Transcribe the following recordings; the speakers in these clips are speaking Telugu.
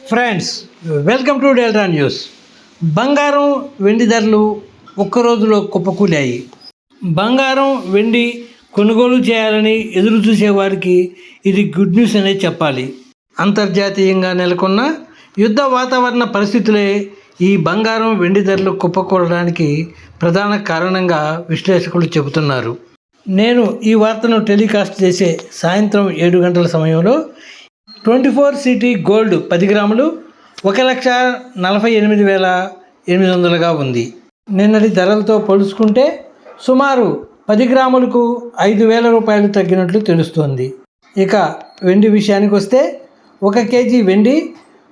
Friends, welcome to delta news. బంగారం వెండి ధరలు ఒక్క రోజులో కుప్పకూలాయి. బంగారం వెండి కొనుగోలు చేయాలని ఎదురు చూసేవారికి ఇది గుడ్ న్యూస్ అనే చెప్పాలి. అంతర్జాతీయంగా నెలకొన్న యుద్ధ వాతావరణ పరిస్థితులే ఈ బంగారం వెండి ధరలు కుప్పకూలడానికి ప్రధాన కారణంగా విశ్లేషకులు చెబుతున్నారు. నేను ఈ వార్తను టెలికాస్ట్ చేసే సాయంత్రం 7 గంటల సమయంలో 24 సిటీ గోల్డ్ 10 గ్రాములు 1,48,800గా ఉంది. నిన్నటి ధరలతో పోల్చుకుంటే సుమారు 10 గ్రాములకు 5,000 రూపాయలు తగ్గినట్లు తెలుస్తోంది. ఇక వెండి విషయానికి వస్తే 1 కేజీ వెండి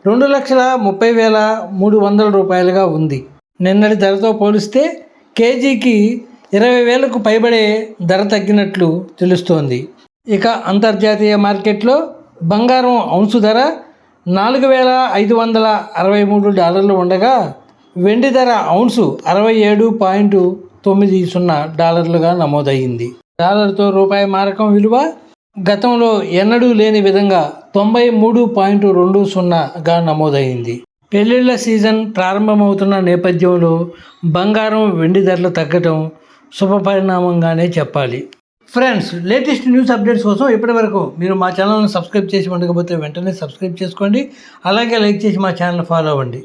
2,30,300 రూపాయలుగా ఉంది. నిన్నటి ధరతో పోలిస్తే కేజీకి 20,000కు పైబడే ధర తగ్గినట్లు తెలుస్తోంది. ఇక అంతర్జాతీయ మార్కెట్లో బంగారం ఔన్సు ధర $4,563 ఉండగా వెండి ధర ఔన్సు $67.90గా నమోదయ్యింది. డాలర్తో రూపాయి మారకం విలువ గతంలో ఎన్నడూ లేని విధంగా 93.20గా నమోదైంది. పెళ్లిళ్ల సీజన్ ప్రారంభమవుతున్న నేపథ్యంలో బంగారం వెండి ధరలు తగ్గడం శుభపరిణామంగానే చెప్పాలి. ఫ్రెండ్స్, లేటెస్ట్ న్యూస్ అప్డేట్స్ కోసం ఇప్పటివరకు మీరు మా ఛానల్ని సబ్స్క్రైబ్ చేసి ఉండకపోతే వెంటనే సబ్స్క్రైబ్ చేసుకోండి. అలాగే లైక్ చేసి మా ఛానల్ ఫాలో అవ్వండి.